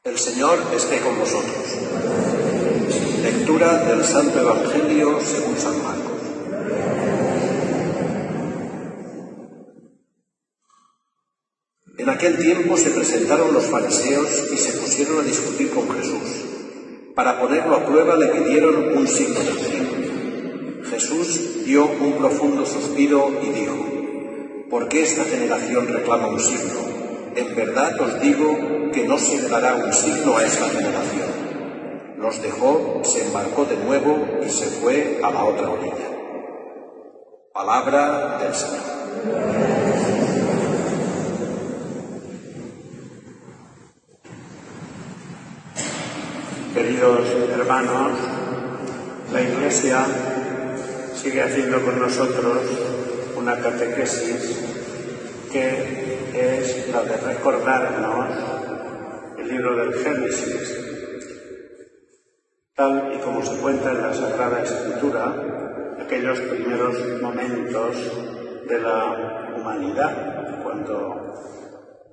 El Señor esté con vosotros. Lectura del Santo Evangelio según San Marcos. En aquel tiempo se presentaron los fariseos y se pusieron a discutir con Jesús. Para ponerlo a prueba le pidieron un signo del cielo. Jesús dio un profundo suspiro y dijo: ¿Por qué esta generación reclama un signo? En verdad os digo que no se le dará un signo a esta generación. Los dejó, se embarcó de nuevo y se fue a la otra orilla. Palabra del Señor. Queridos hermanos, la Iglesia sigue haciendo con nosotros una catequesis que es la de recordarnos el libro del Génesis, tal y como se cuenta en la Sagrada Escritura, aquellos primeros momentos de la humanidad, cuando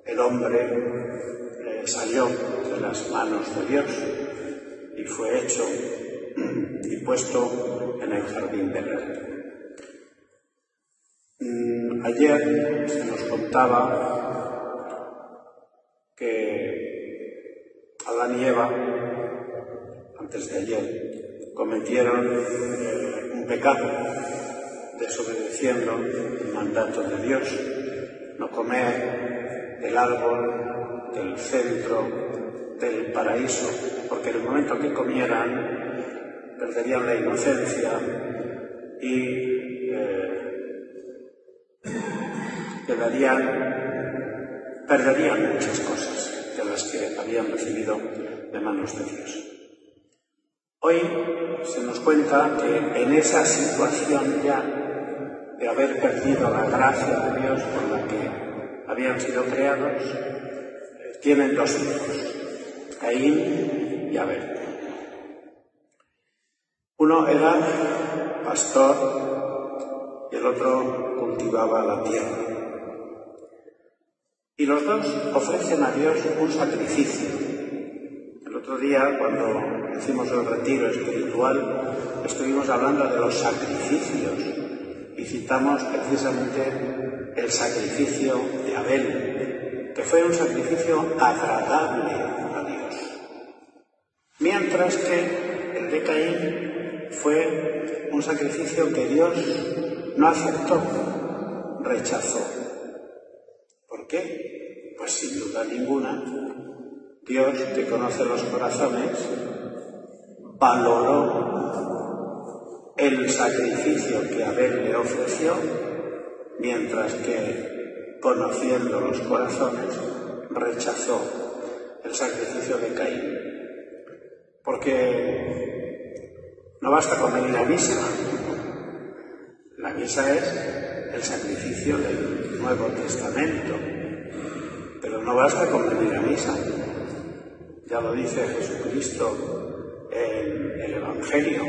el hombre salió de las manos de Dios y fue hecho y puesto en el jardín del Edén. Ayer se nos contaba que Adán y Eva, antes de ayer, cometieron un pecado, desobedeciendo el mandato de Dios: no comer del árbol del centro del paraíso, porque en el momento que comieran perderían la inocencia y perderían muchas cosas de las que habían recibido de manos de Dios. Hoy se nos cuenta que en esa situación ya de haber perdido la gracia de Dios por la que habían sido creados, tienen dos hijos, Caín y Abel. Uno era pastor y el otro cultivaba la tierra. Y los dos ofrecen a Dios un sacrificio. El otro día, cuando hicimos el retiro espiritual, estuvimos hablando de los sacrificios y citamos precisamente el sacrificio de Abel, que fue un sacrificio agradable a Dios. Mientras que el de Caín fue un sacrificio que Dios no aceptó, rechazó. ¿Por qué? Pues sin duda ninguna, Dios, que conoce los corazones, valoró el sacrificio que Abel le ofreció, mientras que, conociendo los corazones, rechazó el sacrificio de Caín. Porque no basta con venir a misa. La misa es el sacrificio del Nuevo Testamento, pero no basta con venir a misa. Ya lo dice Jesucristo en el Evangelio: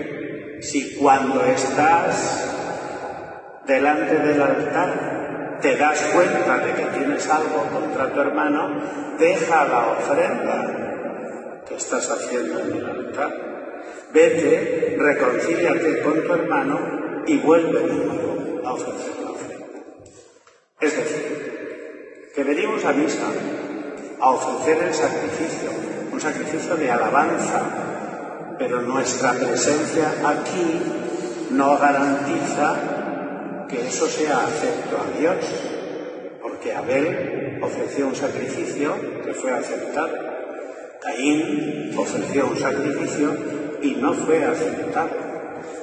si cuando estás delante del altar te das cuenta de que tienes algo contra tu hermano, deja la ofrenda que estás haciendo en el altar. Vete, reconcíliate con tu hermano y vuelve de nuevo a ofrecer la ofrenda. Es decir, que venimos a misa a ofrecer el sacrificio, un sacrificio de alabanza, pero nuestra presencia aquí no garantiza que eso sea acepto a Dios, porque Abel ofreció un sacrificio que fue aceptado, Caín ofreció un sacrificio y no fue aceptado.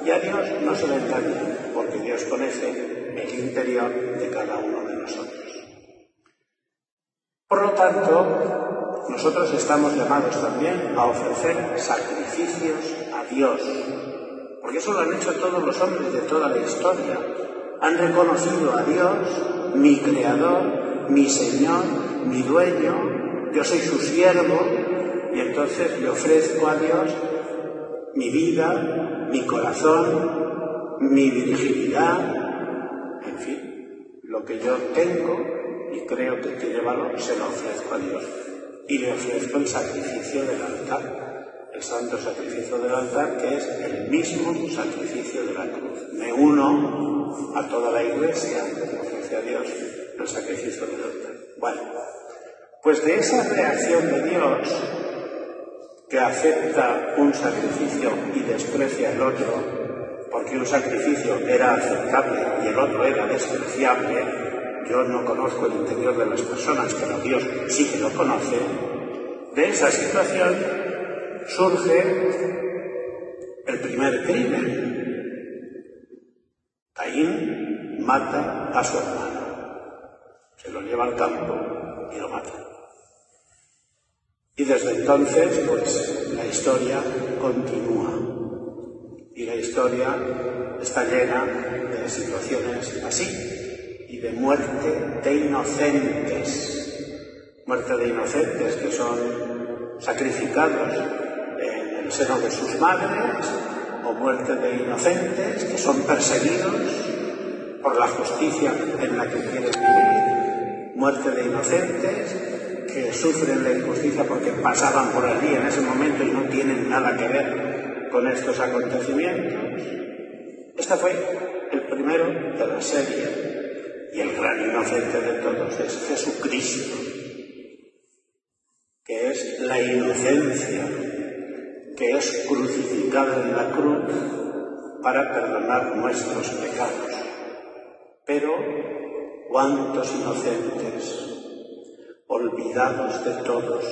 Y a Dios no se le engaña, porque Dios conoce el interior de cada uno de nosotros. Por lo tanto, nosotros estamos llamados también a ofrecer sacrificios a Dios, porque eso lo han hecho todos los hombres de toda la historia. Han reconocido a Dios, mi Creador, mi Señor, mi Dueño. Yo soy su siervo y entonces le ofrezco a Dios mi vida, mi corazón, mi virginidad, en fin, lo que yo tengo y creo que tiene valor, se lo ofrezco a Dios. y le ofrezco el sacrificio del altar, el santo sacrificio del altar, que es el mismo sacrificio de la cruz. Me uno a toda la Iglesia que ofrece a Dios el sacrificio del altar. Bueno, pues de esa reacción de Dios, que acepta un sacrificio y desprecia el otro, porque un sacrificio era aceptable y el otro era despreciable. Yo no conozco el interior de las personas, pero Dios sí que lo conoce. De esa situación surge el primer crimen. Caín mata a su hermano, se lo lleva al campo y lo mata. Y desde entonces, pues, la historia continúa. Y la historia está llena de situaciones así, y de muerte de inocentes. Muerte de inocentes que son sacrificados en el seno de sus madres, o muerte de inocentes que son perseguidos por la justicia en la que quieren vivir. Muerte de inocentes que sufren la injusticia porque pasaban por allí en ese momento y no tienen nada que ver con estos acontecimientos. Este fue el primero de la serie, y el gran inocente de todos es Jesucristo, que es la inocencia, que es crucificado en la cruz para perdonar nuestros pecados. Pero ¿cuántos inocentes, olvidados de todos,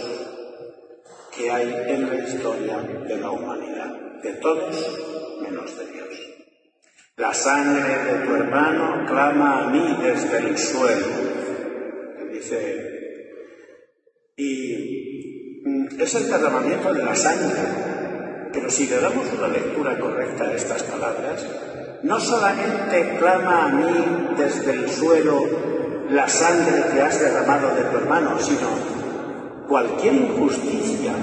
que hay en la historia de la humanidad? De todos menos de Dios. La sangre de tu hermano clama a mí desde el suelo, que dice, y es el derramamiento de la sangre. Pero si le damos una lectura correcta a estas palabras, no solamente clama a mí desde el suelo la sangre que has derramado de tu hermano, sino cualquier injusticia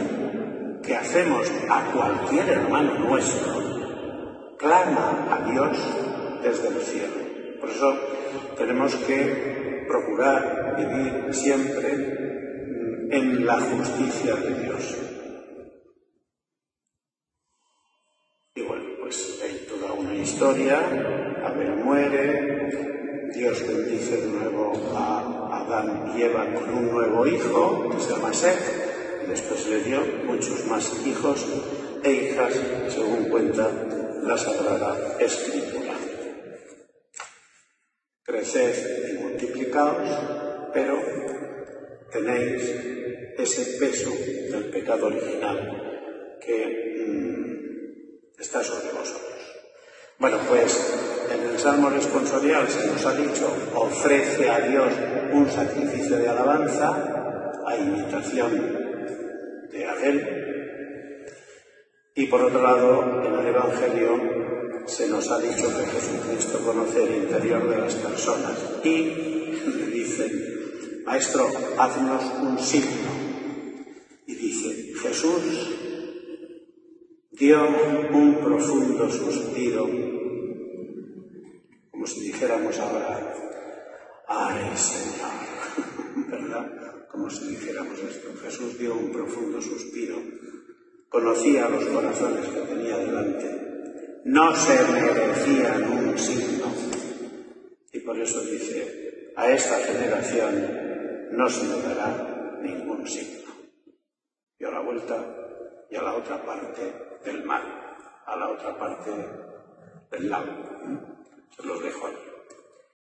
que hacemos a cualquier hermano nuestro, clama a Dios desde el cielo. Por eso tenemos que procurar vivir siempre en la justicia de Dios. Y bueno, pues hay toda una historia. Abel muere, Dios bendice de nuevo a Adán y Eva con un nuevo hijo, que se llama Seth, y después le dio muchos más hijos e hijas, según cuenta la Sagrada Escritura. Creced y multiplicaos, pero tenéis ese peso del pecado original que está sobre vosotros. Bueno, pues en el Salmo responsorial se nos ha dicho: ofrece a Dios un sacrificio de alabanza, a imitación de Abel. Y por otro lado, en el Evangelio se nos ha dicho que Jesucristo conoce el interior de las personas y le dice: Maestro, haznos un signo. Y dice: Jesús dio un profundo suspiro, como si dijéramos ahora: ¡ay, Señor! ¿Verdad? Como si dijéramos esto. Jesús dio un profundo suspiro. Conocía los corazones que tenía delante. No se merecían un signo. Y por eso dice: a esta generación no se le dará ningún signo. Y a la vuelta y a la otra parte del mar, a la otra parte del lago. Se los dejo ahí.